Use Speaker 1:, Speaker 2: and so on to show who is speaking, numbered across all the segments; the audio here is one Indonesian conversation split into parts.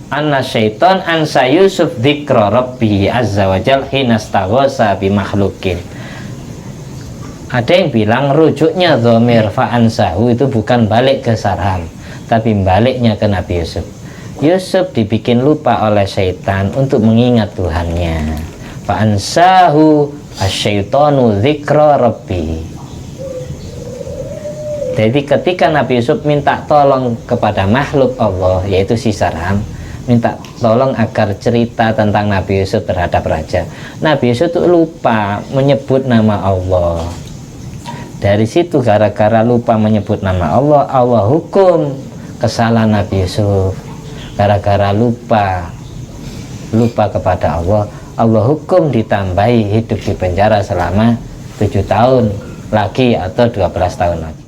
Speaker 1: anna syaiton ansa Yusuf dzikra rabbih azza wajal hinastaghosa bi makhlukin. Ada yang bilang rujuknya dhamir fa'ansahu itu bukan balik ke Sarham, tapi baliknya ke Nabi Yusuf. Yusuf dibikin lupa oleh syaitan untuk mengingat Tuhannya. Fa'ansahu asyaitonu dzikra rabbih. Jadi ketika Nabi Yusuf minta tolong kepada makhluk Allah, yaitu si Sarham, minta tolong agar cerita tentang Nabi Yusuf terhadap raja, Nabi Yusuf itu lupa menyebut nama Allah. Dari situ gara-gara lupa menyebut nama Allah, Allah hukum kesalahan Nabi Yusuf. Gara-gara lupa kepada Allah, Allah hukum ditambahi hidup di penjara selama 7 tahun lagi atau 12 tahun lagi.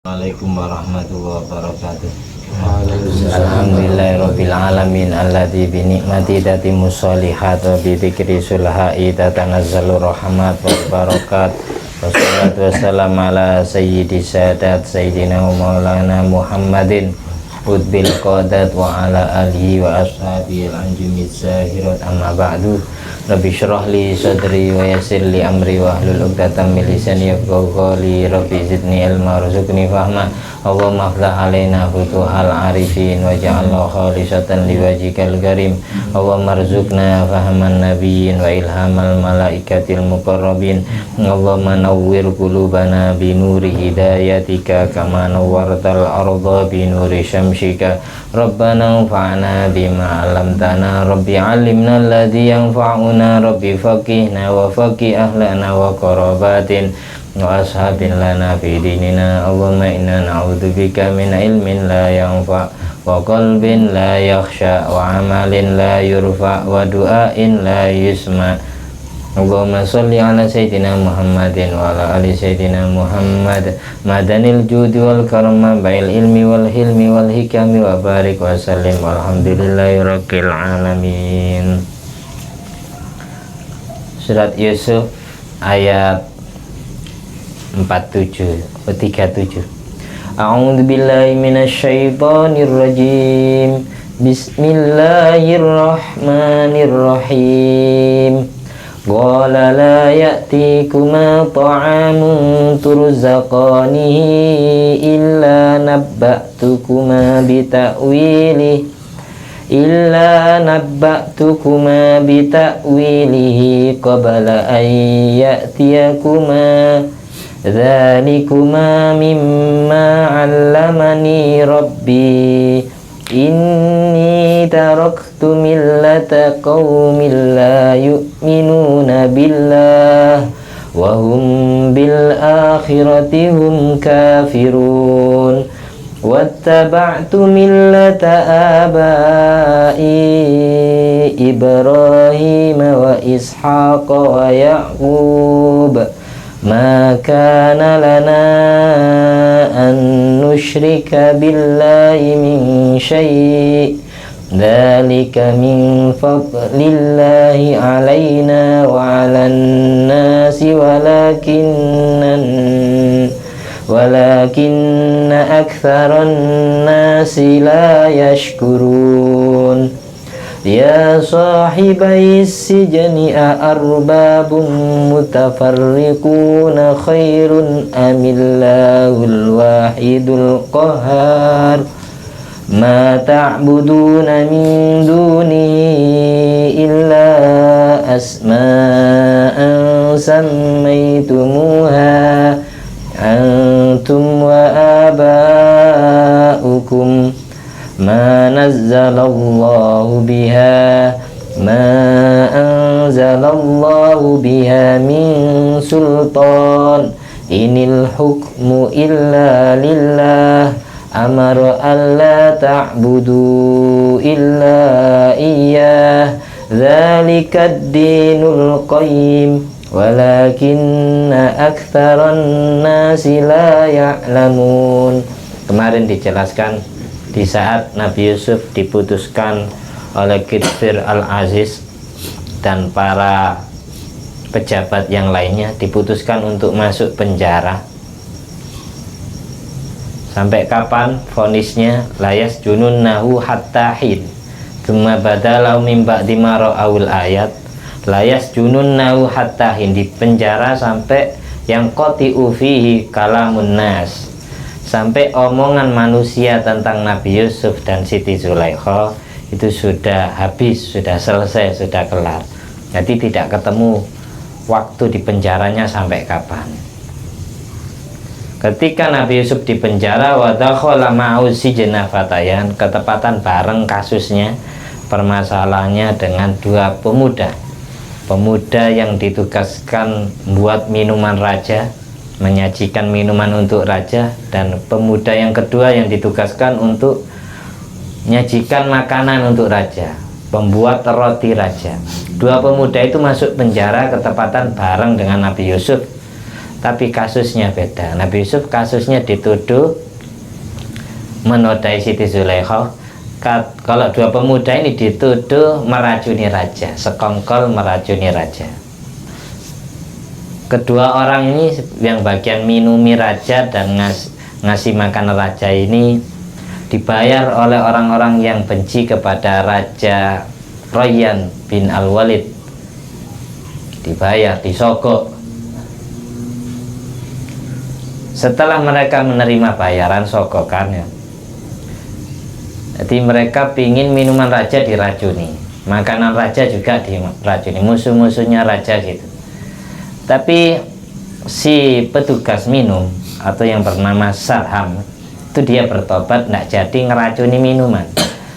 Speaker 1: Assalamualaikum warahmatullahi wabarakatuh. Alhamdulillahirabbil alamin alladzi bi ni'mati tatimmus sholihat wa bi dzikri sulha'i tatanazzalu rahmat wal barakat. Wassalatu wassalamu ala sayyidi sadat sayyidina maulana Muhammadin udbil qadat wa ala alihi wa ashabihi al-anjumid zahirat amma ba'du. Rabbi syrah li sadri wa yassir li amri wa hlul 'uqdatam min lisani yafqahu qawli. Rabbi zidni ilma warzuqni fahma. Allahumma aflah alaina futuhal arifin waj'alna khalisatan liwajhikal karim. Allahumma arzuqna fahaman nabiyyin wa ilhamal malaikatil muqarrabin. Allahumma nawwir qulubana bi nuri hidayatika kama nawwartal arda bi nuri syamsika. Rabbana anfa'na bima 'allamtana. Rabbi 'allimna alladhi yanfa'una. Rabbi faqihna wa faqih ahlana wa qarabatin wa ashabin lana fi dinina. Allahumma inna na'udzubika min ilmin la yanfa' wa qalbin la yakhsha wa amalin la yurfa' wa du'ain la yusma'. Allahumma sholli ala sayyidina Muhammadin wa ala ali sayyidina Muhammad madanil judi wal karma bail ilmi wal hilmi wal hikami wa barik wa sallim walhamdulillahi rabbil alamin. Surat Yusuf ayat 37. A'udzu billahi minasyaitonir rajim. Bismillahirrahmanirrahim. Qala la ya'tikuma ta'amun turzaqanihi illa nabba'tukuma bita'wilihi qabla an ya'tiyakuma dhalikuma mimma 'allamani rabbi inni taraktu millata qaumin la yu'minuna billah wa hum bil akhirati hum kafirun wattaba'tu millata abai Ibrahim wa Ishaq wa Ya'qub ma kana lana an nusyrika billahi min syai' dzalika min fadlillahi alaina wa 'alan nasi walakinna aktsaran nasi la yashkurun. Ya sahibai sijni arbabun mutafarriquna khairun amillahul wahidul qahar ma ta'buduna min dunihi illa asma'an sammaytumuha antum wa aba'ukum ma anzalallahu biha min sultan inil hukmu illa lillah amara alla ta'budu illa iyyah dzalikad dinul qayyim walakinna aktsaran nasi la ya'lamun. Kemarin dijelaskan di saat Nabi Yusuf diputuskan oleh Qidfir al-Aziz dan para pejabat yang lainnya, diputuskan untuk masuk penjara Sampai kapan vonisnya? Layas junun nahu hatta hin cuma badalau mimba dimaro awil ayat. Layas junun nahu hatta hin, di penjara sampai yang qoti ufihi kalamun nas, sampai omongan manusia tentang Nabi Yusuf dan Siti Zulaikha itu sudah habis, sudah selesai, sudah kelar. Jadi tidak ketemu waktu di penjaranya sampai kapan. Ketika Nabi Yusuf di penjara, wadakhala ma'u sijna fatayan, ketepatan bareng kasusnya, permasalahannya dengan dua pemuda. Pemuda yang ditugaskan buat minuman raja, menyajikan minuman untuk raja, dan pemuda yang kedua yang ditugaskan untuk menyajikan makanan untuk raja, pembuat roti raja. Dua pemuda itu masuk penjara ketepatan bareng dengan Nabi Yusuf, tapi kasusnya beda. Nabi Yusuf kasusnya dituduh menodai Siti Zulaikha. Kalau dua pemuda ini dituduh meracuni raja, sekongkol meracuni raja. Kedua orang ini yang bagian minumi raja dan ngasih makan raja ini dibayar oleh orang-orang yang benci kepada Raja Rayyan bin Al-Walid. Dibayar, disogok. Setelah mereka menerima bayaran sogokannya, jadi mereka pingin minuman raja diracuni, makanan raja juga diracuni, musuh-musuhnya raja gitu. Tapi si petugas minum atau yang bernama Sarham itu dia bertobat, tidak jadi ngeracuni minuman.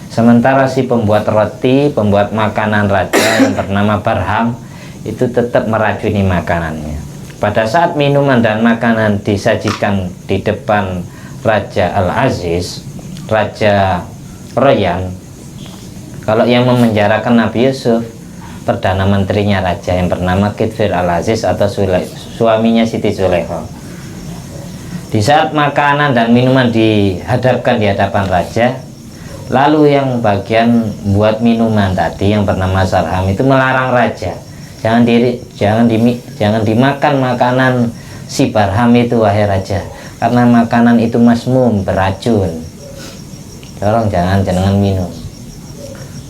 Speaker 1: Sementara si pembuat roti, pembuat makanan raja yang bernama Barham itu tetap meracuni makanannya. Pada saat minuman dan makanan disajikan di depan Raja Al-Aziz, Raja Rayyan, kalau yang memenjarakan Nabi Yusuf, Perdana Menterinya raja yang bernama Kitfir Al-Aziz atau suaminya Siti Zulaikha. Di saat makanan dan minuman dihadapkan di hadapan raja, lalu yang bagian buat minuman tadi yang bernama Sarham itu melarang raja, jangan dimakan makanan si Barham itu wahai raja, karena makanan itu masmum, beracun. Tolong jangan minum.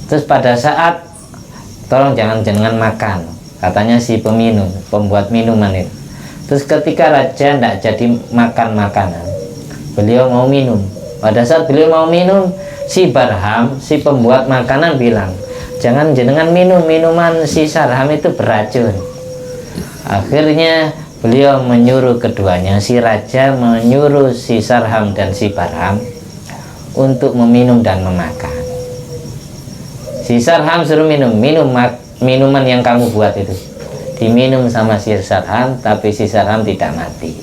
Speaker 1: Terus pada saat tolong jangan makan, katanya si peminum, pembuat minuman itu. Terus ketika raja tidak jadi makan makanan, beliau mau minum. Pada saat beliau mau minum, si Barham, si pembuat makanan bilang, jangan minum minuman si Sarham itu beracun. Akhirnya beliau menyuruh keduanya, si raja menyuruh si Sarham dan si Barham untuk meminum dan memakan. Si Sarham suruh minum minuman yang kamu buat itu. Diminum sama si Sarham, tapi si Sarham tidak mati.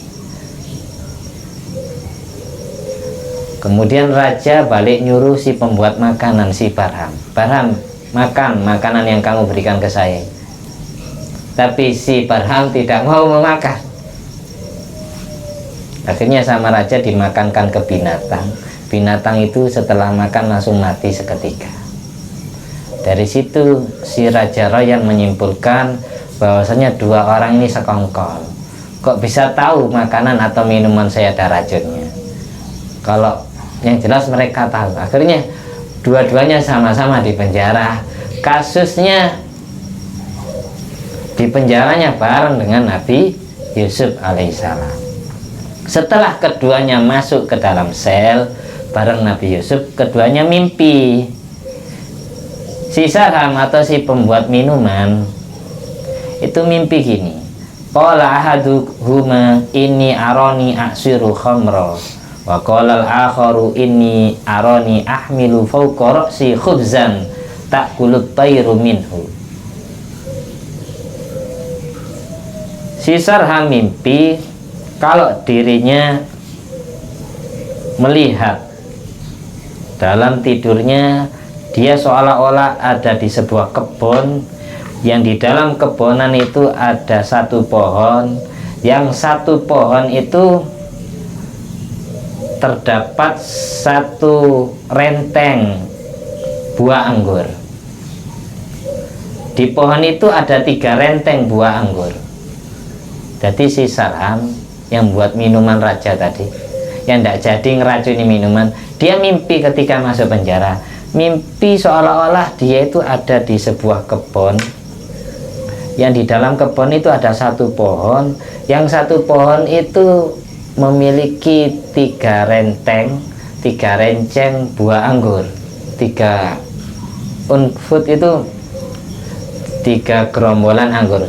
Speaker 1: Kemudian raja balik nyuruh si pembuat makanan, si Barham, makan makanan yang kamu berikan ke saya. Tapi si Barham tidak mau memakan. Akhirnya sama raja dimakankan ke binatang. Binatang itu setelah makan langsung mati seketika. Dari situ si Raja Rayyan menyimpulkan bahwasanya dua orang ini sekongkol. Kok bisa tahu makanan atau minuman saya ada racunnya? Kalau yang jelas mereka tahu. Akhirnya dua-duanya sama-sama di penjara. Kasusnya di penjaranya bareng dengan Nabi Yusuf alaihissalam. Setelah keduanya masuk ke dalam sel bareng Nabi Yusuf, keduanya mimpi. Si Sarham atau si pembuat minuman itu mimpi gini, qala ahaduhuma inni arani aksiru khamra wa qala al-akharu inni arani ahmilu fawqa ra'si khubzan ta'kulut tayru minhu. Si Sarham mimpi kalau dirinya melihat dalam tidurnya dia seolah-olah ada di sebuah kebun, yang di dalam kebonan itu ada satu pohon, yang satu pohon itu terdapat satu renteng buah anggur. Di pohon itu ada 3 renteng buah anggur. Jadi si Sarham yang buat minuman raja tadi, yang tidak jadi ngeracuni minuman. Dia mimpi ketika masuk penjara, mimpi seolah-olah dia itu ada di sebuah kebun, yang di dalam kebun itu ada satu pohon, yang satu pohon itu memiliki 3 renceng buah anggur. 3 unfut itu 3 gerombolan anggur.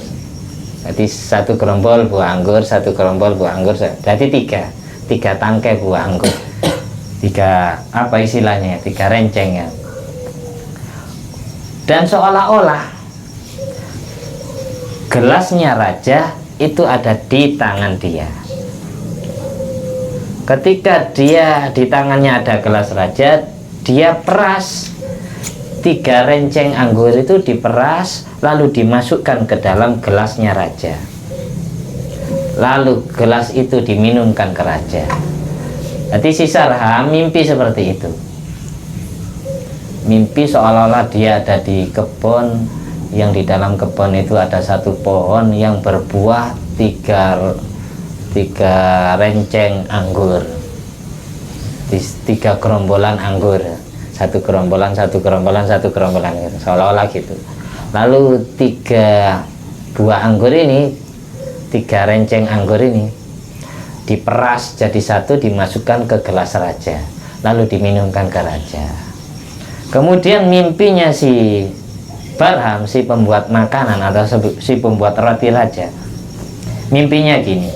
Speaker 1: Jadi 1 gerombol buah anggur, 1 gerombol buah anggur. Jadi 3 tangkai buah anggur. 3 apa istilahnya? 3 renceng ya. Dan seolah-olah gelasnya raja itu ada di tangan dia. Ketika dia di tangannya ada gelas raja, dia peras 3 renceng anggur itu, diperas lalu dimasukkan ke dalam gelasnya raja, lalu gelas itu diminumkan ke raja. Jadi si Sarham mimpi seperti itu, mimpi seolah-olah dia ada di kebun, yang di dalam kebun itu ada satu pohon yang berbuah 3 renceng anggur, 3 gerombolan anggur, 1 gerombolan gitu, seolah-olah gitu. Lalu 3 buah anggur ini, 3 renceng anggur ini diperas jadi 1, dimasukkan ke gelas raja, lalu diminumkan ke raja. Kemudian mimpinya si Barham, si pembuat makanan atau si pembuat roti raja, mimpinya gini,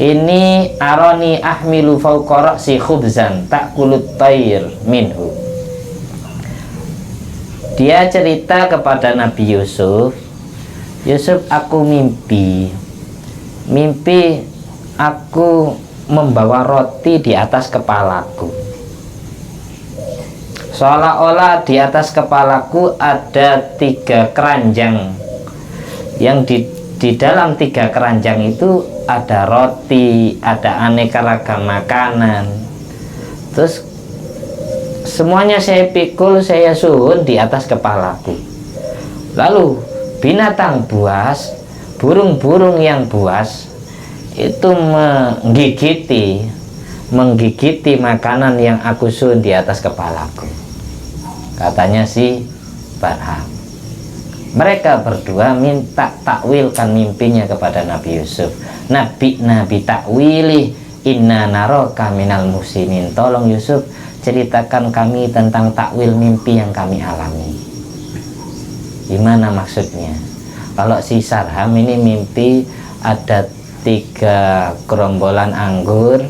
Speaker 1: ini aroni ahmilu fauqa ra'si khubzan ta'kulut tayr minhu. Dia cerita kepada Nabi Yusuf, aku mimpi aku membawa roti di atas kepalaku, seolah-olah di atas kepalaku ada 3 keranjang, yang di dalam 3 keranjang itu ada roti, ada aneka ragam makanan. Terus semuanya saya pikul, saya suhun di atas kepalaku. Lalu binatang buas, burung-burung yang buas itu menggigiti makanan yang aku suhun di atas kepalaku, katanya si Barham. Mereka berdua minta takwilkan mimpinya kepada Nabi Yusuf. Nabi takwili inna naraka minal musinin. Tolong Yusuf, ceritakan kami tentang takwil mimpi yang kami alami. Gimana maksudnya? Kalau si Sarham ini mimpi ada 3 gerombolan anggur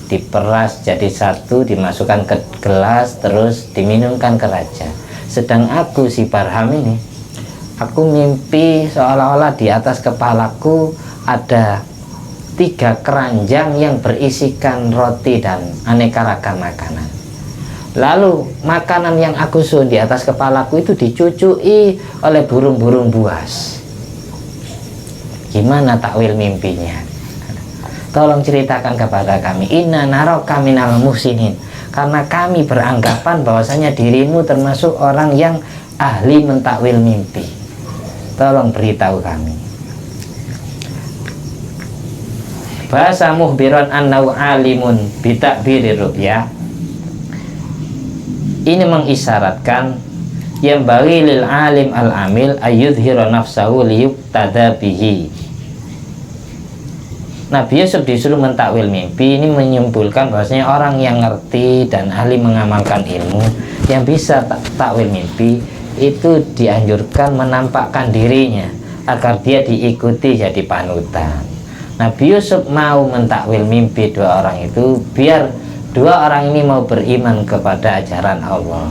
Speaker 1: diperas jadi 1, dimasukkan ke gelas, terus diminumkan ke raja. Sedang aku si Barham ini, aku mimpi seolah-olah di atas kepalaku ada 3 keranjang yang berisikan roti dan aneka ragam makanan. Lalu makanan yang aku suhun di atas kepalaku itu dicucui oleh burung-burung buas. Gimana takwil mimpinya? Tolong ceritakan kepada kami. Inna naraka minal muhsinin. Karena kami beranggapan bahwasanya dirimu termasuk orang yang ahli mentakwil mimpi. Tolong beritahu kami. Bahasa muhbiron annau alimun bitakbirir ru'ya. Ini mengisyaratkan yang bagi lil alim al amil ayyudhira nafsahu liyuqtada bihi. Nabi Yusuf disuruh mentakwil mimpi. Ini menyimpulkan bahwasanya orang yang ngerti dan ahli mengamalkan ilmu, yang bisa takwil mimpi, itu dianjurkan menampakkan dirinya agar dia diikuti jadi panutan. Nabi Yusuf mau mentakwil mimpi 2 orang itu biar 2 orang ini mau beriman kepada ajaran Allah.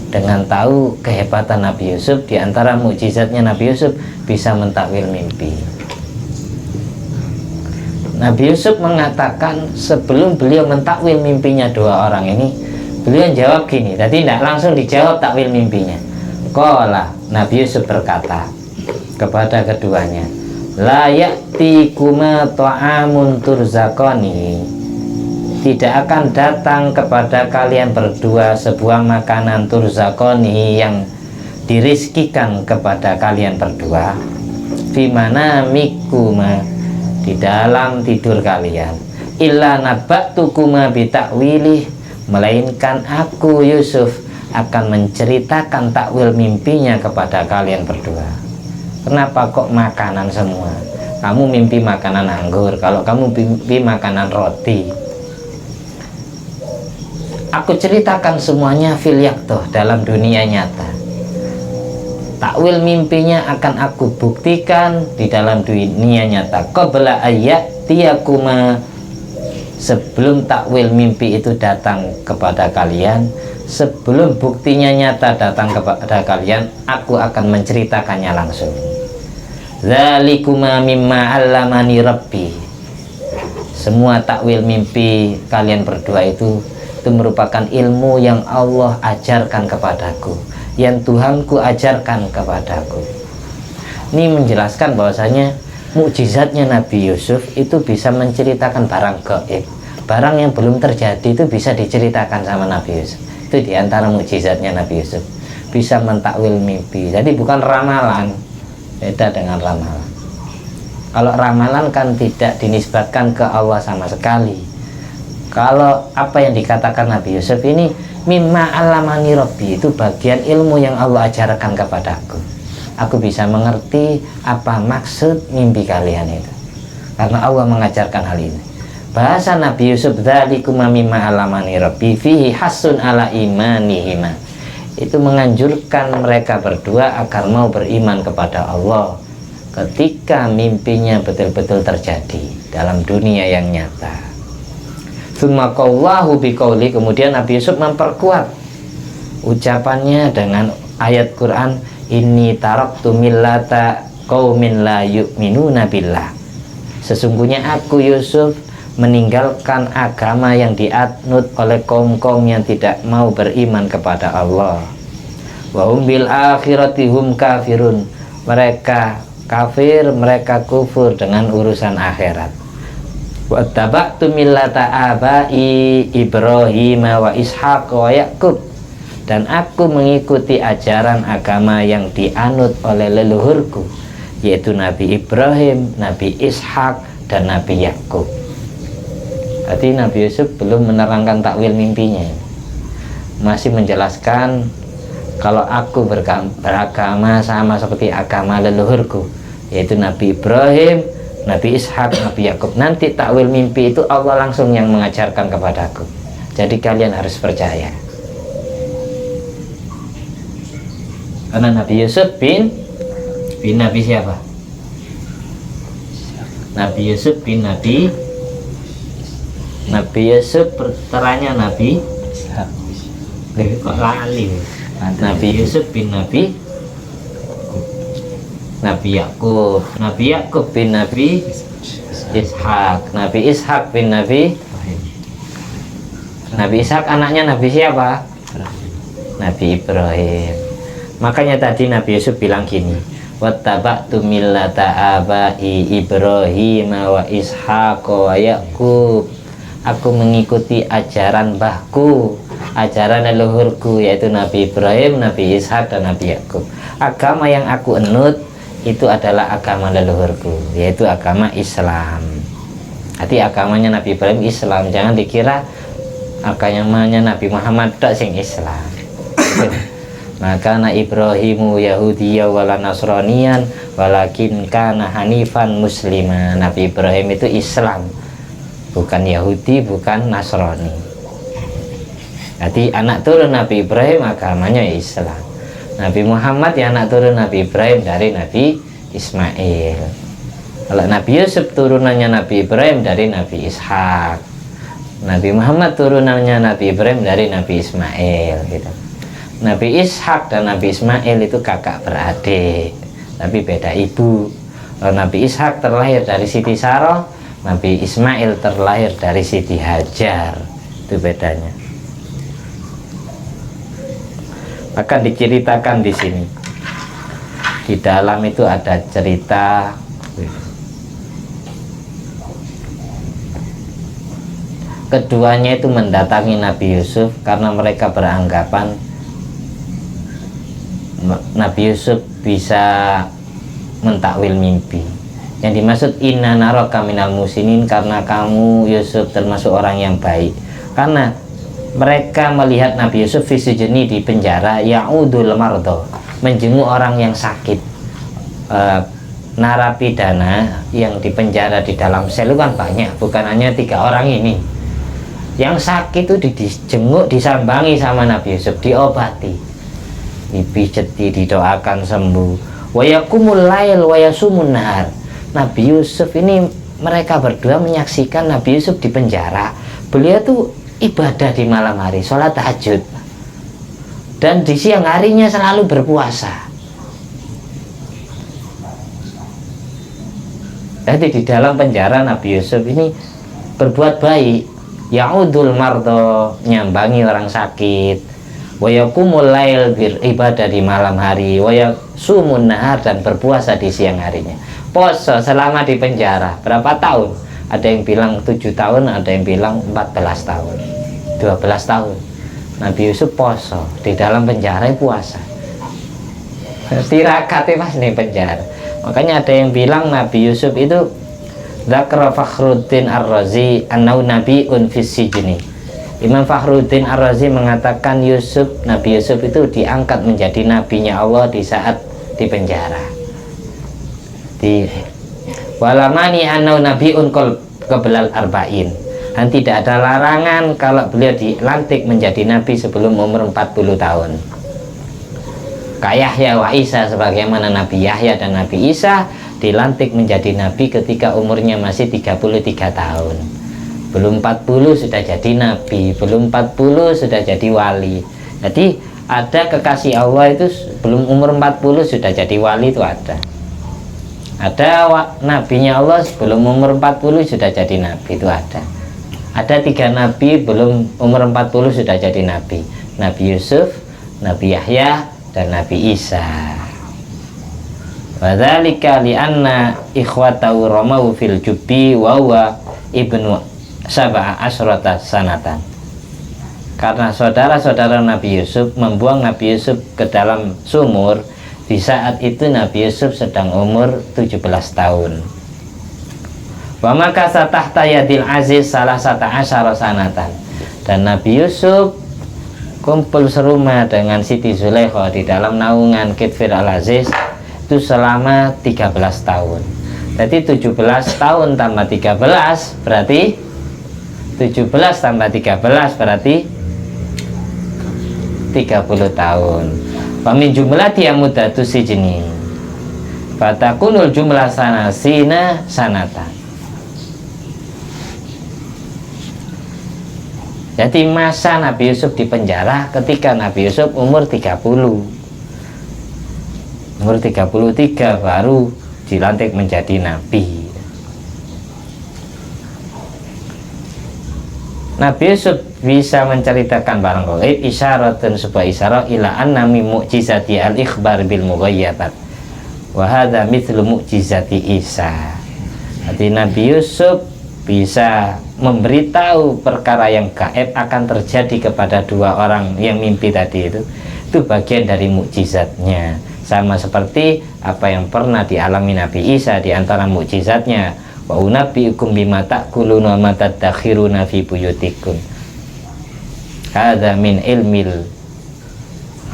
Speaker 1: Dengan tahu kehebatan Nabi Yusuf, di antara mukjizatnya Nabi Yusuf bisa mentakwil mimpi. Nabi Yusuf mengatakan sebelum beliau mentakwil mimpinya 2 orang ini, beliau jawab gini. Tadi tidak langsung dijawab takwil mimpinya. Qala, Nabi Yusuf berkata kepada keduanya, la ya'tikuma ta'amun turzaqani. Tidak akan datang kepada kalian berdua sebuah makanan turzaqani yang dirizkikan kepada kalian berdua, fimana mikuma, di dalam tidur kalian, illa naba'tukuma bitakwilih, melainkan aku Yusuf akan menceritakan takwil mimpinya kepada kalian berdua. Kenapa kok makanan semua? Kamu mimpi makanan anggur, kalau kamu mimpi makanan roti. Aku ceritakan semuanya fil yaqtoh, dalam dunia nyata. Takwil mimpinya akan aku buktikan di dalam dunia nyata. Qabla ayyatiyakuma, sebelum takwil mimpi itu datang kepada kalian, sebelum buktinya nyata datang kepada kalian, aku akan menceritakannya langsung. Zalikuma mimma 'allamani rabbi. Semua takwil mimpi kalian berdua itu merupakan ilmu yang Allah ajarkan kepadaku, yang Tuhanku ajarkan kepadaku. Ini menjelaskan bahwasanya mukjizatnya Nabi Yusuf itu bisa menceritakan barang gaib, barang yang belum terjadi itu bisa diceritakan sama Nabi Yusuf. Itu diantara mukjizatnya Nabi Yusuf, bisa mentakwil mimpi. Jadi bukan ramalan, beda dengan ramalan. Kalau ramalan kan tidak dinisbatkan ke Allah sama sekali. Kalau apa yang dikatakan Nabi Yusuf ini mimma 'allamani rabbi, itu bagian ilmu yang Allah ajarkan kepadaku. Aku bisa mengerti apa maksud mimpi kalian itu, karena Allah mengajarkan hal ini. Bahasa Nabi Yusuf, dzalikuma mimma 'allamani rabbi fihi hasun ala imanihima, itu menganjurkan mereka berdua agar mau beriman kepada Allah ketika mimpinya betul-betul terjadi dalam dunia yang nyata. Tsumma qawlahu biqauli, kemudian Nabi Yusuf memperkuat ucapannya dengan ayat Quran, inni taraktu millata qaumin la yu'minuna billah. Sesungguhnya aku Yusuf meninggalkan agama yang dianut oleh kaum-kaum yang tidak mau beriman kepada Allah. Wa hum bil akhirati hum kafirun, mereka kafir, mereka kufur dengan urusan akhirat. Wa taba'tu millata abai Ibrahim wa Ishaq wa Yaqub, dan aku mengikuti ajaran agama yang dianut oleh leluhurku, yaitu Nabi Ibrahim, Nabi Ishaq, dan Nabi Yaqub. Jadi Nabi Yusuf belum menerangkan takwil mimpinya, masih menjelaskan kalau aku beragama sama seperti agama leluhurku, yaitu Nabi Ibrahim, Nabi Ishak, Nabi Yakub. Nanti takwil mimpi itu Allah langsung yang mengajarkan kepadaku. Jadi kalian harus percaya. Karena Nabi Yusuf bin Nabi siapa? Nabi Yusuf bin Nabi Yusuf teranya Nabi kok lali. Nabi Yusuf bin Nabi Yakub, Nabi Yakub bin Nabi Ishak, Nabi Ishak bin Nabi Ishak anaknya Nabi siapa? Nabi Ibrahim. Makanya tadi Nabi Yusuf bilang gini, wattaba'tu millata abai Ibrahim wa Ishaq wa Yaqub. Aku mengikuti ajaran mbahku, ajaran leluhurku, yaitu Nabi Ibrahim, Nabi Ishak, dan Nabi Yakub. Agama yang aku enut itu adalah agama leluhurku, yaitu agama Islam. Jadi agamanya Nabi Ibrahim Islam, jangan dikira agamanya Nabi Muhammad tak sing Islam. Maka na Ibrahimu Yahudiyya wala Nasraniyan walakin kana hanifan muslima. Nabi Ibrahim itu Islam, bukan Yahudi, bukan Nasrani. Jadi anak turun Nabi Ibrahim agamanya Islam. Nabi Muhammad ya anak turun Nabi Ibrahim dari Nabi Ismail. Kalau Nabi Yusuf turunannya Nabi Ibrahim dari Nabi Ishak. Nabi Muhammad turunannya Nabi Ibrahim dari Nabi Ismail gitu. Nabi Ishak dan Nabi Ismail itu kakak beradik, tapi beda ibu. Kalau Nabi Ishak terlahir dari Siti Saroh, Nabi Ismail terlahir dari Siti Hajar. Itu bedanya. Maka diceritakan di sini. Di dalam itu ada cerita keduanya itu mendatangi Nabi Yusuf karena mereka beranggapan Nabi Yusuf bisa mentakwil mimpi. Yang dimaksud inna naraka minal musinin, karena kamu Yusuf termasuk orang yang baik. Karena mereka melihat Nabi Yusuf fisijeni di penjara, ya'udul mardo, menjenguk orang yang sakit. Narapidana yang di penjara di dalam sel kan banyak, bukan hanya 3 orang ini. Yang sakit itu dijenguk, disambangi sama Nabi Yusuf, diobati, dipijeti, didoakan sembuh. Wa yakumul lail wa yasumun nahar. Nabi Yusuf ini, mereka berdua menyaksikan Nabi Yusuf di penjara. Beliau tuh ibadah di malam hari, sholat tahajud, dan di siang harinya selalu berpuasa. Jadi di dalam penjara Nabi Yusuf ini berbuat baik, ya'udul mardo, nyambangi orang sakit, wa yakumul lail, beribadah di malam hari, wa yasumun nahar, dan berpuasa di siang harinya. Poso selama di penjara berapa tahun? Ada yang bilang 7 tahun, ada yang bilang 14 tahun, 12 tahun. Nabi Yusuf poso di dalam penjara, puasa. Tirakatnya pas di penjara. Makanya ada yang bilang Nabi Yusuf itu, Dzakra Fakhruddin Ar-Razi annau nabiun fis sijni. Imam Fakhruddin Ar-Razi mengatakan Nabi Yusuf itu diangkat menjadi nabinya Allah di saat di penjara. Walamani annau nabiun qabla arba'in. Dan tidak ada larangan kalau beliau dilantik menjadi nabi sebelum umur 40 tahun. Kayak Yahya wa Isa, sebagaimana Nabi Yahya dan Nabi Isa dilantik menjadi nabi ketika umurnya masih 33 tahun. Belum 40 sudah jadi nabi, belum 40 sudah jadi wali. Jadi ada kekasih Allah itu belum umur 40 sudah jadi wali, itu ada. Ada nabinya Allah sebelum umur 40 sudah jadi nabi, itu ada. Ada 3 nabi belum umur 40 sudah jadi nabi. Nabi Yusuf, Nabi Yahya, dan Nabi Isa. Wadzalika li'anna ikhwatahu ramau fil jubbi wa huwa ibnu sab'a asrata sanatan. Karena saudara-saudara Nabi Yusuf membuang Nabi Yusuf ke dalam sumur. Di saat itu Nabi Yusuf sedang umur 17 tahun. Wa makasa tahta yadil aziz salasata asyara sanatan. Dan Nabi Yusuf kumpul serumah dengan Siti Zulaikha di dalam naungan Kitfir al-Aziz itu selama 13 tahun. Jadi 17 tahun tambah 13 berarti 17 tambah 13 berarti 30 tahun. Pamin jumlah dia mudatu sijni fatakunul jumlah sanasina sanatan. Jadi masa Nabi Yusuf di penjara ketika Nabi Yusuf umur 30. Umur 33 baru dilantik menjadi nabi. Nabi Yusuf bisa menceritakan barang gaib, isyarat dan sebuah isyarat ila anna min mu'jizati al-ikhbar bil mughayyabat wa hadha mithlu mu'jizati Isa. Jadi Nabi Yusuf bisa memberitahu perkara yang gaib akan terjadi kepada 2 orang yang mimpi tadi itu bagian dari mukjizatnya, sama seperti apa yang pernah dialami Nabi Isa di antara mukjizatnya. Wa unabbiukum bima ta'kuluna wa ma tadakhiruna fi buyutikum. Hadza min ilmil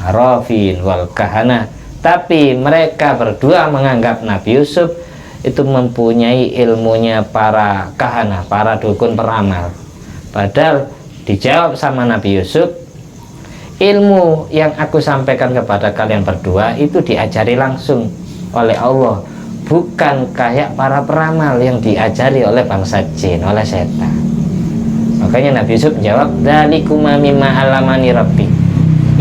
Speaker 1: harafin wal kahana. Tapi mereka berdua menganggap Nabi Yusuf itu mempunyai ilmunya para kahana, para dukun peramal. Padahal dijawab sama Nabi Yusuf, ilmu yang aku sampaikan kepada kalian berdua itu diajari langsung oleh Allah, bukan kayak para peramal yang diajari oleh bangsa jin, oleh setan. Makanya Nabi Yusuf menjawab, "Dzalikuma mimma alamani rabbi."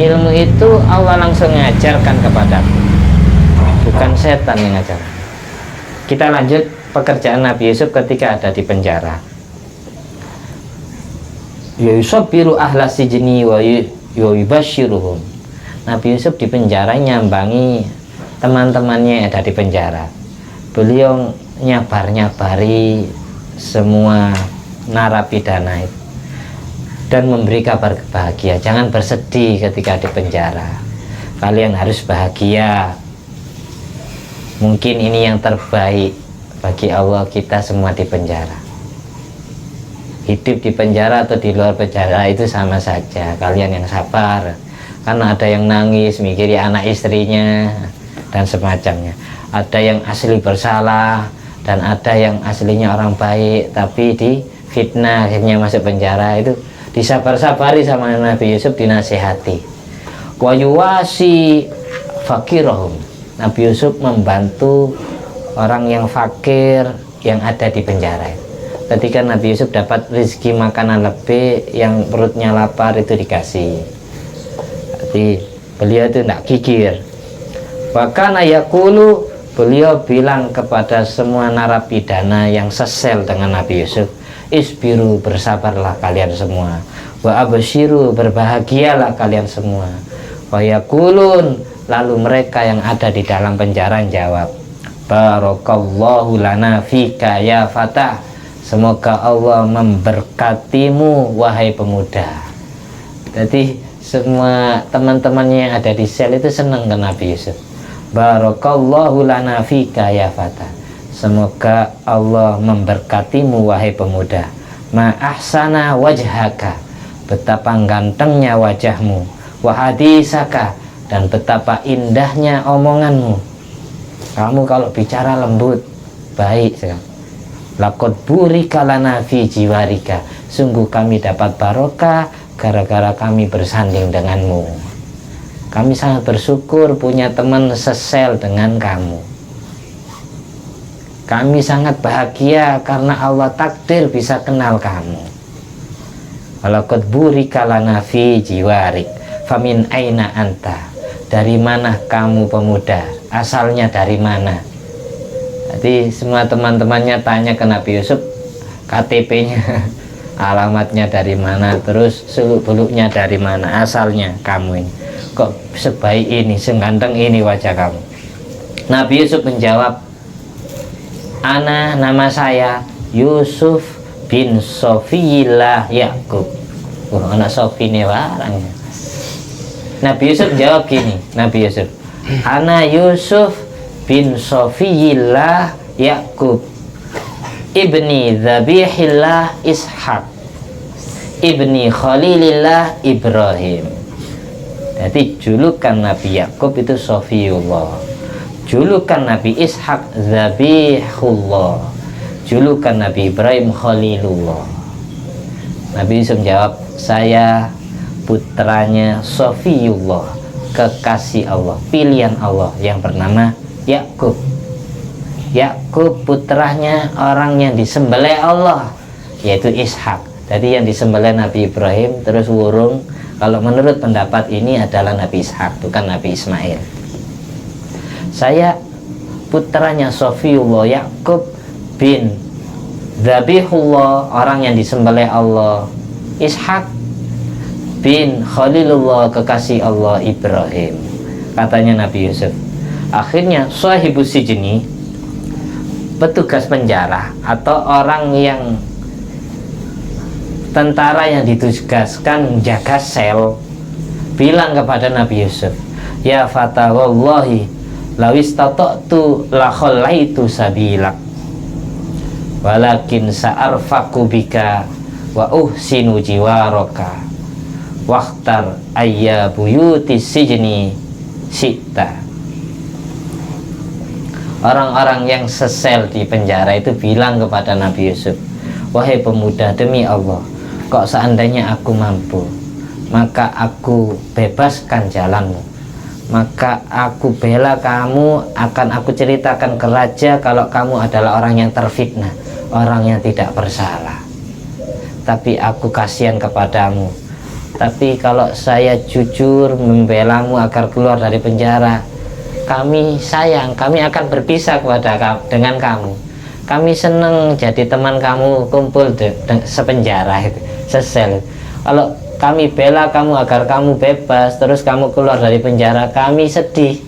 Speaker 1: Ilmu itu Allah langsung mengajarkan kepadaku, bukan setan yang mengajarkan. Kita lanjut pekerjaan Nabi Yusuf ketika ada di penjara. Yusabbiru ahla sijni wa yubashiruhum. Nabi Yusuf di penjara nyambangi teman-temannya yang ada di penjara. Beliau nyabar-nyabari semua narapidana itu dan memberi kabar bahagia. Jangan bersedih ketika di penjara, kalian harus bahagia. Mungkin ini yang terbaik Bagi Allah kita semua di penjara. Hidup di penjara atau di luar penjara itu sama saja. Kalian yang sabar, karena ada yang nangis mikiri anak istrinya dan semacamnya. Ada yang asli bersalah dan ada yang aslinya orang baik tapi difitnah akhirnya masuk penjara. Itu disabar-sabari sama Nabi Yusuf, dinasihati. Wa yuwasi fakirahum. Nabi Yusuf membantu orang yang fakir yang ada di penjara. Ketika Nabi Yusuf dapat rezeki makanan lebih, yang perutnya lapar itu dikasih. Jadi beliau itu tidak kikir. Bahkan ayakulu, beliau bilang kepada semua narapidana yang sesel dengan Nabi Yusuf, isbiru, bersabarlah kalian semua, wa absyiru, berbahagialah kalian semua. Wa yakulun, lalu mereka yang ada di dalam penjara jawab, barakallahu lana fika ya fatah, semoga Allah memberkatimu wahai pemuda. Jadi semua teman-temannya yang ada di sel itu senang ke Nabi Yusuf. Barakallahu lana fika ya fatah, semoga Allah memberkatimu wahai pemuda. Ma ahsana wajhaka, betapa gantengnya wajahmu. Wa hadisaka, dan betapa indahnya omonganmu. Kamu kalau bicara lembut, baik sekali. Laqad burika lana fi jiwarika, sungguh kami dapat barokah gara-gara kami bersanding denganmu. Kami sangat bersyukur punya teman sesel dengan kamu. Kami sangat bahagia karena Allah takdir bisa kenal kamu. Laqad burika lana fi jiwarik, famin aina anta, dari mana kamu pemuda, asalnya dari mana? Jadi semua teman-temannya tanya ke Nabi Yusuf KTP-nya, alamatnya dari mana, terus seluk-beluknya dari mana, asalnya kamu ini kok sebaik ini, seganteng ini wajah kamu. Nabi Yusuf menjawab, nama saya Yusuf bin Sofiyillah Yakub. Anak Sofi nih warangnya. Nabi Yusuf jawab gini, Nabi Yusuf, ana Yusuf bin Sofiyillah Yakub ibni Zabihillah Ishaq ibni Khalilillah Ibrahim. Jadi julukan Nabi Yakub itu Sofiyullah, julukan Nabi Ishaq Zabihullah, julukan Nabi Ibrahim Khalilullah. Nabi Yusuf jawab, saya putranya Sofiyullah, kekasih Allah, pilihan Allah yang bernama Yakub. Yakub putranya orang yang disembelih Allah, yaitu Ishak. Jadi yang disembelih Nabi Ibrahim terus wurung. Kalau menurut pendapat ini adalah Nabi Ishak, bukan Nabi Ismail. Saya putranya Sofiyullah Yakub bin Zabihullah, orang yang disembelih Allah, Ishak bin Khalilullah, kekasih Allah Ibrahim. Katanya Nabi Yusuf. Akhirnya sahibus sijni, petugas penjara atau orang yang tentara yang ditugaskan menjaga sel, bilang kepada Nabi Yusuf, ya fata wallahi lawis tata'tu la khallaitu sabilak walakin sa'arfaku bika wa uhsinu jiwaraka waqtar ayya buyuti sijni syi'ta. Orang-orang yang sesel di penjara itu bilang kepada Nabi Yusuf, wahai pemuda, demi Allah, kok seandainya aku mampu, maka aku bebaskan jalanmu, maka aku bela kamu, akan aku ceritakan ke raja kalau kamu adalah orang yang terfitnah, orang yang tidak bersalah. Tapi aku kasihan kepadamu. Tapi kalau saya jujur membelamu agar keluar dari penjara, kami sayang, kami akan berpisah dengan kamu. Kami senang jadi teman kamu, kumpul sepenjara itu, sesel. Kalau kami bela kamu agar kamu bebas, terus kamu keluar dari penjara, kami sedih.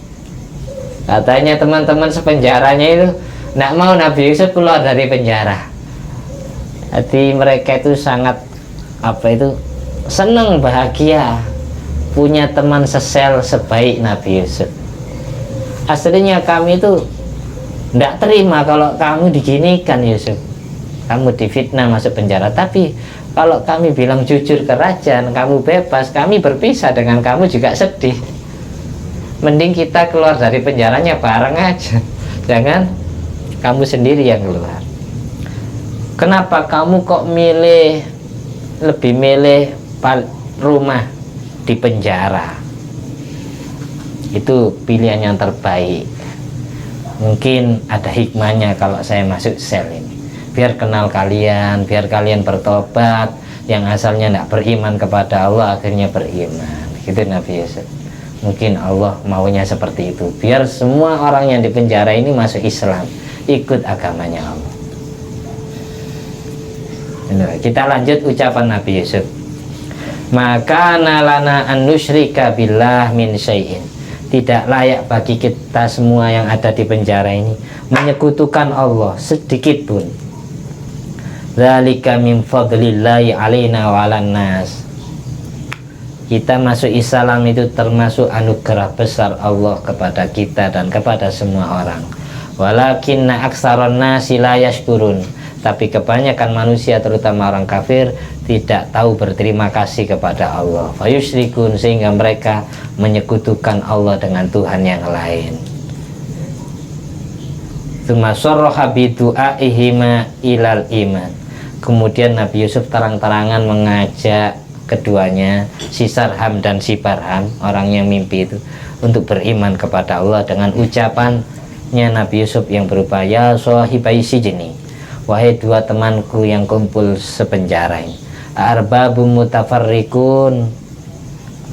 Speaker 1: Katanya teman-teman sepenjaranya itu tidak mau Nabi Yusuf keluar dari penjara. Jadi mereka itu sangat senang, bahagia punya teman sesel sebaik Nabi Yusuf. Aslinya kami itu Tidak terima kalau kamu diginikan Yusuf, kamu difitnah masuk penjara. Tapi kalau kami bilang jujur ke raja, kamu bebas, kami berpisah dengan kamu juga sedih. Mending kita keluar dari penjaranya bareng aja, jangan kamu sendiri yang keluar. Kenapa kamu kok lebih milih rumah di penjara? Itu pilihan yang terbaik. Mungkin ada hikmahnya kalau saya masuk sel ini, biar kenal kalian, biar kalian bertobat, yang asalnya tidak beriman kepada Allah akhirnya beriman. Gitu Nabi Yusuf. Mungkin Allah maunya seperti itu, biar semua orang yang di penjara ini masuk Islam, ikut agamanya Allah. Kita lanjut ucapan Nabi Yusuf. Maka nalana an nusyrika billah min syai'in. Tidak layak bagi kita semua yang ada di penjara ini menyekutukan Allah sedikit pun. Dzalika min fadlillahi alaina wa 'alan nas. Kita masuk Islam itu termasuk anugerah besar Allah kepada kita dan kepada semua orang. Walakinna aktsaron nasi la yashkurun. Tapi kebanyakan manusia terutama orang kafir tidak tahu berterima kasih kepada Allah. Fayusyrikun, sehingga mereka menyekutukan Allah dengan Tuhan yang lain. Tsumma sarraha bi du'aihima ilal iman. Kemudian Nabi Yusuf terang-terangan mengajak keduanya, si Sarham dan si Barham, orang yang mimpi itu, untuk beriman kepada Allah dengan ucapannya Nabi Yusuf yang berupa ya sahibai sijni, wahai dua temanku yang kumpul sepenjara ini, arbabum mutafarrikun,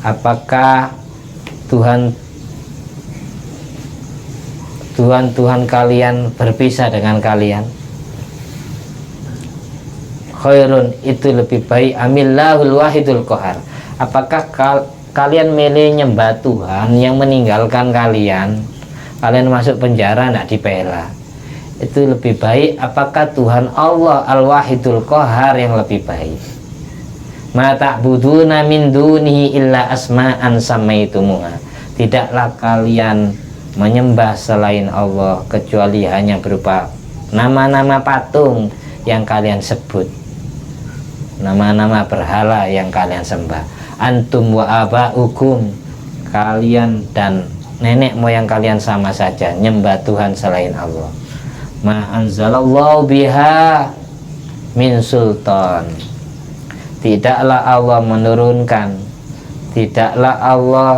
Speaker 1: apakah Tuhan kalian berpisah dengan kalian? Khairun, itu lebih baik, amillahul wahidul qahar, apakah kalian milih nyembah Tuhan yang meninggalkan kalian masuk penjara tidak dibela? Itu lebih baik, apakah Tuhan Allah al-wahidul qahar yang lebih baik? Ma ta'buduna min dunihi illa asma'an samaitumuha. Tidaklah kalian menyembah selain Allah kecuali hanya berupa nama-nama patung yang kalian sebut, nama-nama berhala yang kalian sembah. Antum wa aba'ukum, kalian dan nenek moyang kalian sama saja nyembah Tuhan selain Allah. Ma anzalallahu biha min sultan. Tidaklah Allah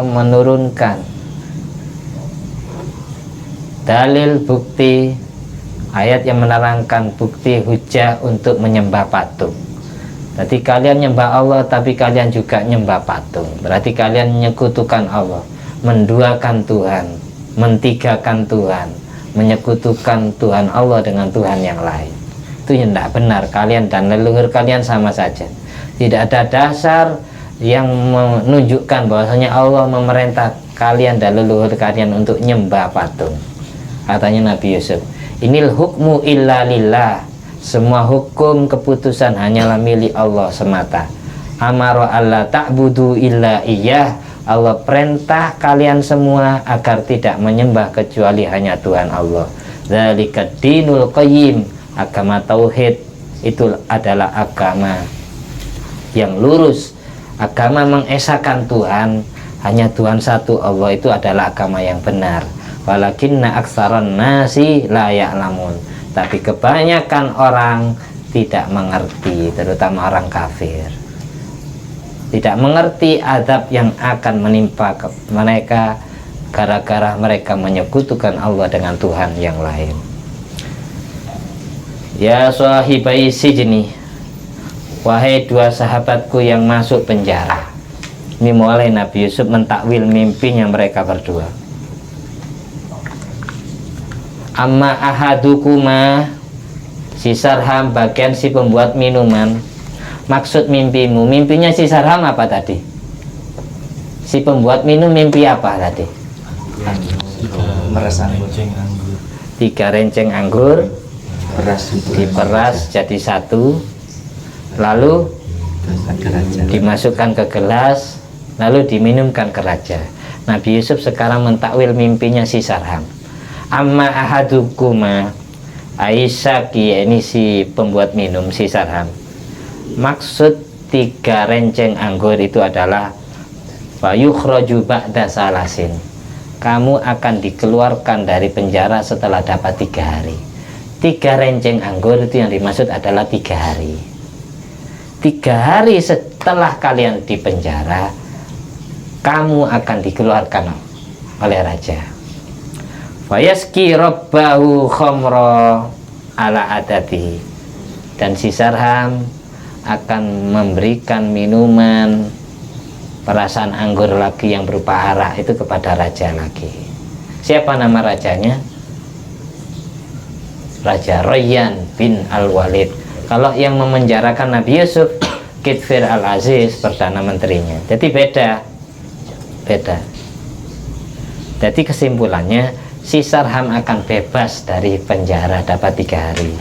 Speaker 1: menurunkan dalil bukti, ayat yang menerangkan bukti hujah untuk menyembah patung. Berarti kalian nyembah Allah tapi kalian juga nyembah patung. Berarti kalian menyekutukan Allah, menduakan Tuhan, mentigakan Tuhan, menyekutukan Tuhan Allah dengan Tuhan yang lain. Itu yang tidak benar. Kalian dan leluhur kalian sama saja. Tidak ada dasar yang menunjukkan bahwasanya Allah memerintah kalian dan leluhur kalian untuk nyembah patung. Katanya Nabi Yusuf, inil hukmu illa lillah, semua hukum keputusan hanyalah milik Allah semata. Amara alla ta'budu illa iyyah, Allah perintah kalian semua agar tidak menyembah kecuali hanya Tuhan Allah. Dzalika dinul qayyim, agama tauhid itu adalah agama yang lurus, agama mengesahkan Tuhan, hanya Tuhan satu Allah, itu adalah agama yang benar. Walakinna aktsaron nasi la ya'lamun, tapi kebanyakan orang tidak mengerti, terutama orang kafir, tidak mengerti adab yang akan menimpa mereka gara-gara mereka menyekutukan Allah dengan Tuhan yang lain. Ya sahibai sijni, wahai dua sahabatku yang masuk penjara. Ini mulai Nabi Yusuf mentakwil mimpinya mereka berdua. Amma ahadukuma, si Sarham bagian si pembuat minuman. Maksud mimpimu, mimpinya si Sarham apa tadi? Si pembuat minum mimpi apa tadi?
Speaker 2: Meras anggur.
Speaker 1: 3 renceng anggur diperas jadi 1, lalu dimasukkan ke gelas, lalu diminumkan ke raja. Nabi Yusuf sekarang mentakwil mimpinya si Sarham. amma ahadukuma Aisyaki, ini si pembuat minum, si Sarham, maksud 3 renceng anggur itu adalah fayukhraju ba'da salasin, kamu akan dikeluarkan dari penjara setelah dapat 3 hari. 3 renceng anggur itu yang dimaksud adalah 3 hari. 3 hari setelah kalian di penjara, kamu akan dikeluarkan oleh raja. Fayaski rabbahu khamra ala adati, dan si Sarham akan memberikan minuman perasan anggur lagi yang berupa arak itu kepada raja lagi. Siapa nama rajanya? Raja Rayyan bin Al-Walid. Kalau yang memenjarakan Nabi Yusuf, Kitfir Al-Aziz, perdana menterinya. Jadi beda. Jadi kesimpulannya, si Sarham akan bebas dari penjara dapat 3 hari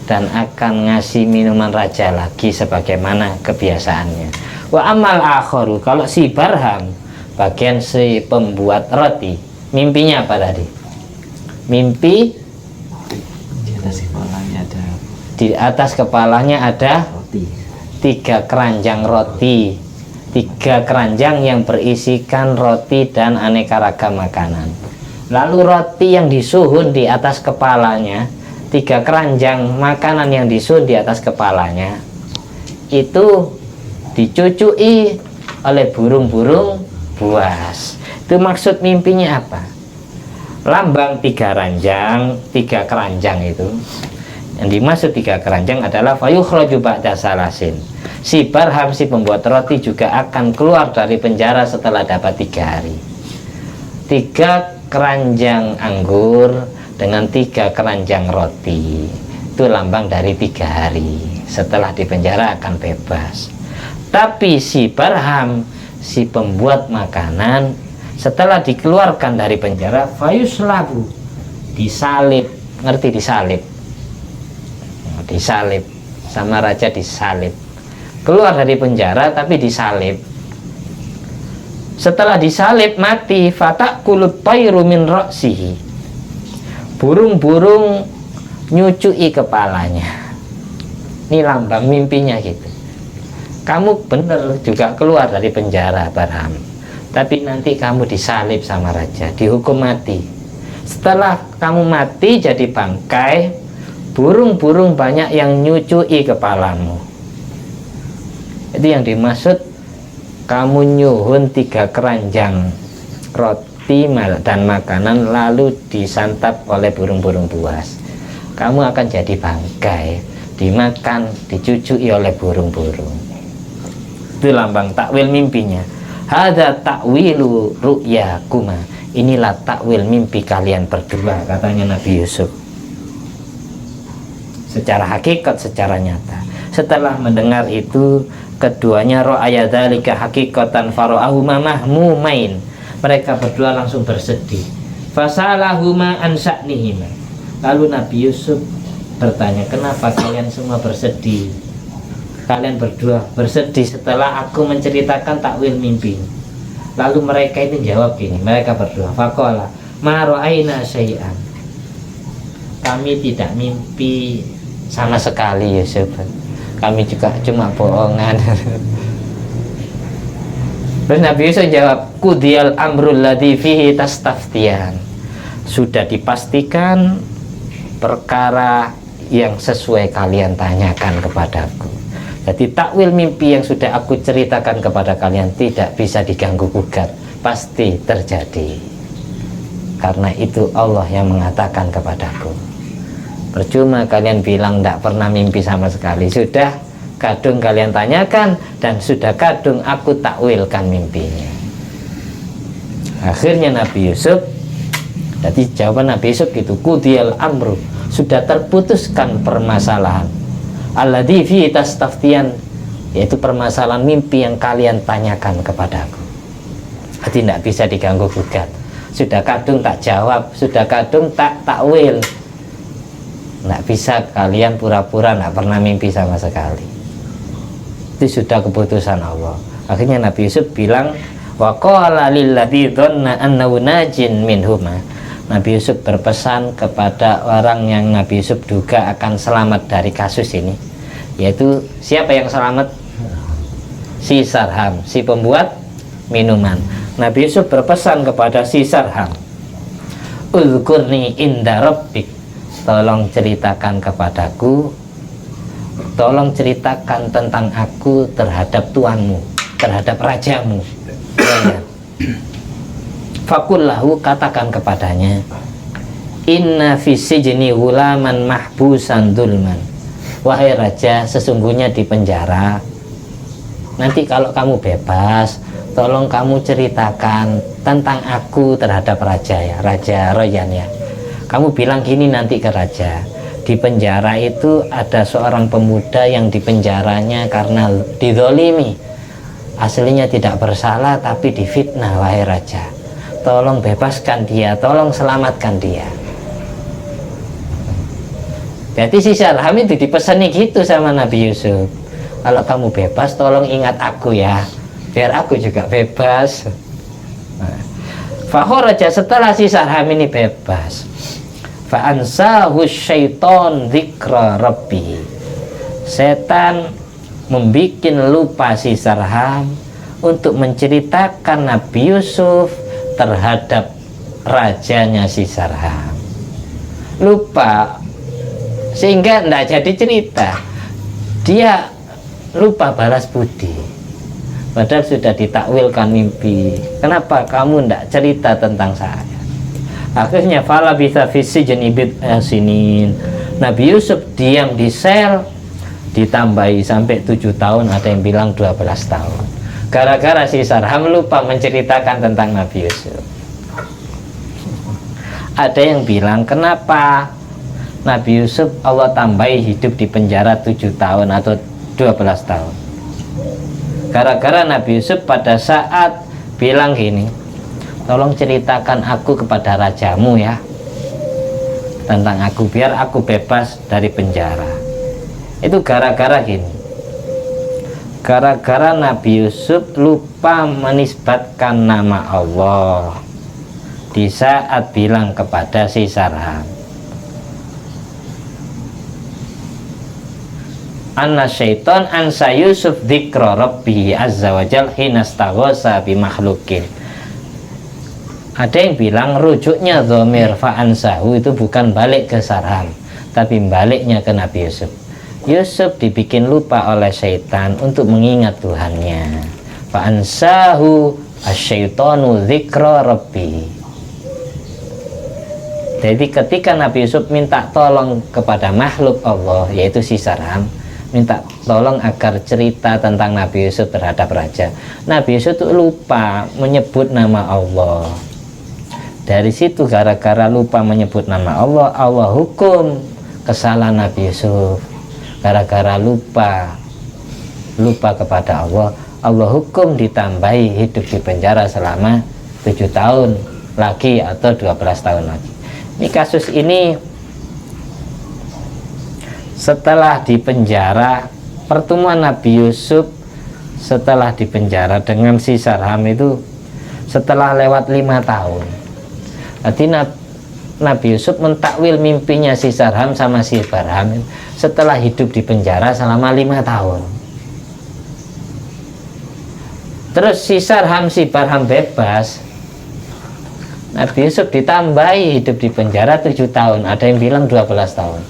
Speaker 1: dan akan ngasih minuman raja lagi sebagaimana kebiasaannya. Wa amal akharu, kalau si Barham, bagian si pembuat roti, mimpinya apa tadi? Mimpi di atas kepalanya ada roti. 3 keranjang roti, 3 keranjang yang berisikan roti dan aneka ragam makanan. Lalu roti yang disuhun di atas kepalanya, 3 keranjang makanan yang disuhun di atas kepalanya itu dicucui oleh burung-burung buas. Itu maksud mimpinya apa? Lambang 3 ranjang, 3 keranjang itu, yang dimaksud 3 keranjang adalah fayukhraju ba'da salasin. Si Barham, si pembuat roti, juga akan keluar dari penjara setelah dapat 3 hari. 3 keranjang anggur dengan 3 keranjang roti, itu lambang dari 3 hari. Setelah di penjara akan bebas. Tapi si Barham, si pembuat makanan, setelah dikeluarkan dari penjara, fayuslabu, disalib. Ngerti disalib? Disalib sama raja, disalib. Keluar dari penjara tapi disalib. Setelah disalib mati, fatakulut tayru min ra'sihi, burung-burung nyucui kepalanya. Ini lambang mimpinya gitu. Kamu benar juga keluar dari penjara Barham, tapi nanti kamu disalib sama raja, dihukum mati. Setelah kamu mati jadi bangkai, burung-burung banyak yang nyucui kepalamu. Itu yang dimaksud kamu nyuhun 3 keranjang roti dan makanan lalu disantap oleh burung-burung buas. Kamu akan jadi bangkai, dimakan, dicucui oleh burung-burung. Itu lambang takwil mimpinya. Hadza ta'wilu ru'yakuma, inilah takwil mimpi kalian berdua, katanya Nabi Yusuf. Secara hakikat, secara nyata. Setelah mendengar itu, keduanya ra'aya dzalika haqiqatan fara'ahuma mahmumain. Mereka berdua langsung bersedih. Fasalahuma an sya'nihima. Lalu Nabi Yusuf bertanya, kenapa kalian semua bersedih? Kalian berdua bersedih setelah aku menceritakan takwil mimpi. Lalu mereka itu jawab gini, mereka berdua, faqala ma ra'aina syai'an, kami tidak mimpi sama sekali Yusuf, kami juga cuma bohongan. Terus Nabi Yusuf jawab, qudiyal amrul ladzi fihi tastaftiyan, sudah dipastikan perkara yang sesuai kalian tanyakan kepadaku. Jadi takwil mimpi yang sudah aku ceritakan kepada kalian tidak bisa diganggu gugat, pasti terjadi. Karena itu Allah yang mengatakan kepadaku. Percuma kalian bilang tidak pernah mimpi sama sekali, sudah kadung kalian tanyakan dan sudah kadung aku takwilkan mimpinya. Akhirnya Nabi Yusuf, jadi jawaban Nabi Yusuf gitu, qudiyal amru, sudah terputuskan permasalahan, alladzi fi tastaftiyan, yaitu permasalahan mimpi yang kalian tanyakan kepadaku. Jadi tidak bisa diganggu gugat. Sudah kadung tak jawab, sudah kadung tak takwil. Tidak bisa kalian pura-pura tidak pernah mimpi sama sekali. Itu sudah keputusan Allah. Akhirnya Nabi Yusuf bilang, wa qala lilladzi dhanna annahu najin minhuma, Nabi Yusuf berpesan kepada orang yang Nabi Yusuf duga akan selamat dari kasus ini, yaitu siapa yang selamat? Si Sarham, si pembuat minuman. Nabi Yusuf berpesan kepada si Sarham, Uzkurni inda rabbik, tolong ceritakan kepadaku, tolong ceritakan tentang aku terhadap tuanmu, terhadap rajamu. Ya. Fakullahu, katakan kepadanya, inna fi sijni ghulaman mahbusan dulman. Wahai raja, sesungguhnya di penjara, nanti kalau kamu bebas, tolong kamu ceritakan tentang aku terhadap raja ya, Raja Royan ya. Kamu bilang gini nanti ke raja, di penjara itu ada seorang pemuda yang dipenjaranya karena dizolimi, aslinya tidak bersalah tapi difitnah. Wahai raja, tolong bebaskan dia, tolong selamatkan dia. Berarti si Sarham itu dipesani gitu sama Nabi Yusuf, kalau kamu bebas tolong ingat aku ya, biar aku juga bebas. Fakharaja, setelah si Sarham ini bebas, fa'ansahu syaiton dzikra rabbi, setan membikin lupa si Sarham untuk menceritakan Nabi Yusuf terhadap rajanya si Sarham. Lupa sehingga tidak jadi cerita, dia lupa balas budi, padahal sudah ditakwilkan mimpi. Kenapa kamu tidak cerita tentang saya? Akhirnya fala bisa visi jenibit sinin, Nabi Yusuf diam di sel ditambahi sampai 7 tahun, ada yang bilang 12 tahun, gara-gara si Sarham lupa menceritakan tentang Nabi Yusuf. Ada yang bilang kenapa Nabi Yusuf Allah tambahi hidup di penjara 7 tahun atau 12 tahun, gara-gara Nabi Yusuf pada saat bilang gini, tolong ceritakan aku kepada rajamu ya, tentang aku biar aku bebas dari penjara. Itu gara-gara gini, gara-gara Nabi Yusuf lupa menisbatkan nama Allah di saat bilang kepada si Sarham, anna syaiton ansa Yusuf dzikra rabbihi azza wa jal hinastaghosa bimakhlukin. Ada yang bilang rujuknya dhamir fa'ansahu itu bukan balik ke Sarham, tapi baliknya ke Nabi Yusuf. Yusuf dibikin lupa oleh syaitan untuk mengingat Tuhannya. Fa'ansahu asyaitonu dzikra rabbihi. Jadi ketika Nabi Yusuf minta tolong kepada makhluk Allah, yaitu si Sarham, minta tolong agar cerita tentang Nabi Yusuf terhadap raja, Nabi Yusuf itu lupa menyebut nama Allah. Dari situ gara-gara lupa menyebut nama Allah, Allah hukum kesalahan Nabi Yusuf. Gara-gara lupa kepada Allah, Allah hukum ditambahi hidup di penjara selama 7 tahun lagi atau 12 tahun lagi. Ini kasus ini setelah di penjara, pertemuan Nabi Yusuf setelah di penjara dengan si Sarham itu setelah lewat 5 tahun. Jadi Nabi Yusuf mentakwil mimpinya si Sarham sama si Barham setelah hidup di penjara selama 5 tahun. Terus si Sarham si Barham bebas, Nabi Yusuf ditambahi hidup di penjara 7 tahun, ada yang bilang 12 tahun.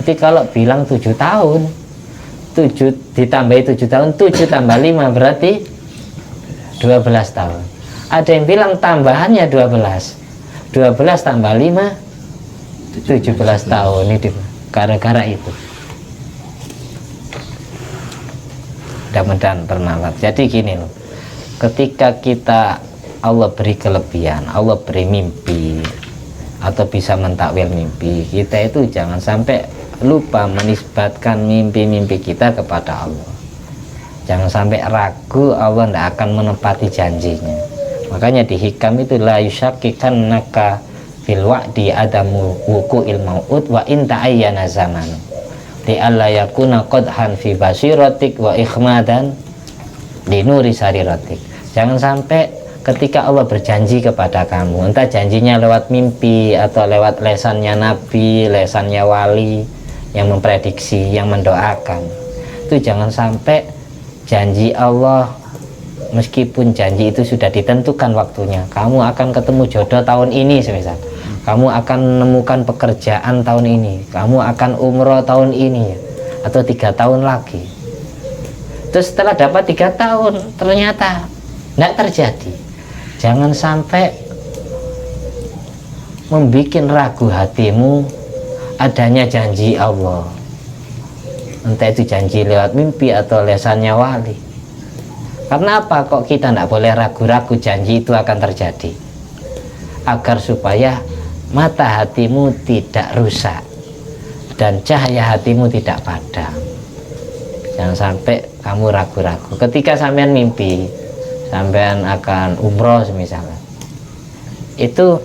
Speaker 1: Jadi kalau bilang 7 tahun, 7 ditambahi 7 tahun, 7 tambah 5 berarti 12 tahun. Ada yang bilang tambahannya 12 tambah 5 17 tahun. Ini gara-gara itu. Mudah-mudahan bermanfaat. Jadi gini loh, ketika kita Allah beri kelebihan, Allah beri mimpi atau bisa mentakwil mimpi, kita itu jangan sampai lupa menisbatkan mimpi-mimpi kita kepada Allah. Jangan sampai ragu Allah tidak akan menepati janjinya. Makanya di hikam itu la yusyakikan naka fil wa'di adamu wuku'il mau'ud wa in ta'ayyana zaman li alla yakuna qadhan fi basiratik wa ikhmadan li nuri sariratik. Jangan sampai ketika Allah berjanji kepada kamu, entah janjinya lewat mimpi atau lewat lesannya Nabi, lesannya wali yang memprediksi, yang mendoakan, itu jangan sampai janji Allah, meskipun janji itu sudah ditentukan waktunya, kamu akan ketemu jodoh tahun ini semisal, kamu akan menemukan pekerjaan tahun ini, kamu akan umroh tahun ini, atau 3 tahun lagi. Terus setelah dapat 3 tahun ternyata tidak terjadi. Jangan sampai membuat ragu hatimu adanya janji Allah, entah itu janji lewat mimpi atau lesannya wali. Karena apa kok kita tidak boleh ragu-ragu janji itu akan terjadi? Agar supaya mata hatimu tidak rusak dan cahaya hatimu tidak padam. Jangan sampai kamu ragu-ragu ketika sampean mimpi sampean akan umroh misalnya, itu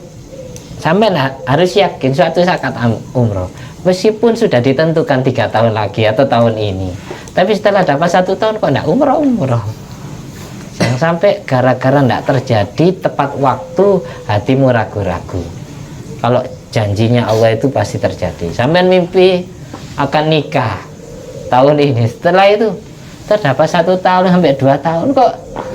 Speaker 1: sampean harus yakin suatu saat umroh, meskipun sudah ditentukan 3 tahun lagi atau tahun ini, tapi setelah dapat 1 tahun kok tidak umroh. Jangan sampai gara-gara tidak terjadi tepat waktu hatimu ragu-ragu. Kalau janjinya Allah itu pasti terjadi. Sampean mimpi akan nikah tahun ini, setelah itu terdapat 1 tahun sampai 2 tahun kok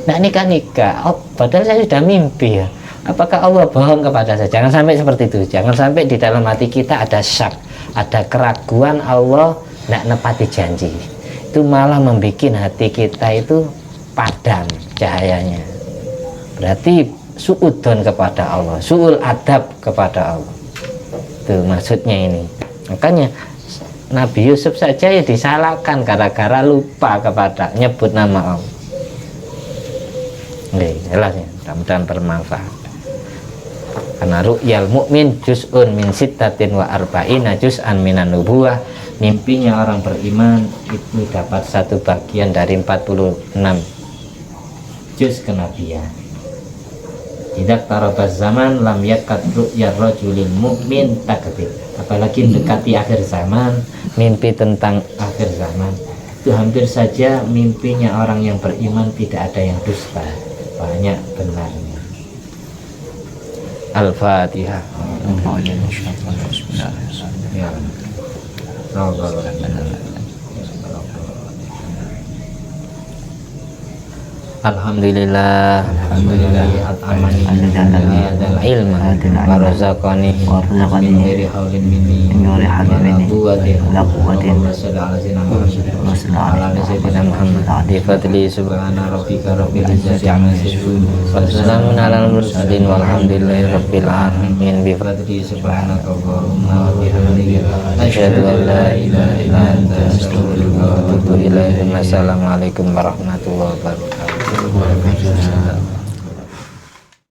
Speaker 1: tidak nikah. Oh, padahal saya sudah mimpi ya. Apakah Allah bohong kepada saya? Jangan sampai seperti itu. Jangan sampai di dalam hati kita ada syak, ada keraguan Allah tidak nepati janji. Itu malah membuat hati kita itu padam cahayanya. Berarti suudon kepada Allah, suul adab kepada Allah. Itu maksudnya ini. Makanya Nabi Yusuf saja ya disalahkan gara-gara lupa kepada nyebut nama Allah. Jelas ya, mudah-mudahan bermanfaat. Karena ru'yal mukmin juz'un min sittatin wa arba'ina juz'an minan nubuwah, mimpinya orang beriman itu dapat 1 bagian dari 46 juz kenabian. Tidak tarabaz zaman lam yakad ru'yar rajulil mukmin takdzib. Apalagi mendekati akhir zaman, mimpi tentang akhir zaman itu hampir saja mimpinya orang yang beriman tidak ada yang dusta, banyak benarnya. Al-Fatihah. Alhamdulillah, at'amani hadzal ilma wa razaqani min ghairi haulin minni wa la quwwatin ala sayyidina Muhammad bi fadli subhana rabbika rabbil izzati amma yasifun wa salamun alal mursalin walhamdulillahi rabbil alamin bi fadli subhanaka Allahumma wa bihamdika asyhadu an la ilaha illa anta astaghfiruka wa atubu ilaik. Wassalamualaikum warahmatullahi wabarakatuh.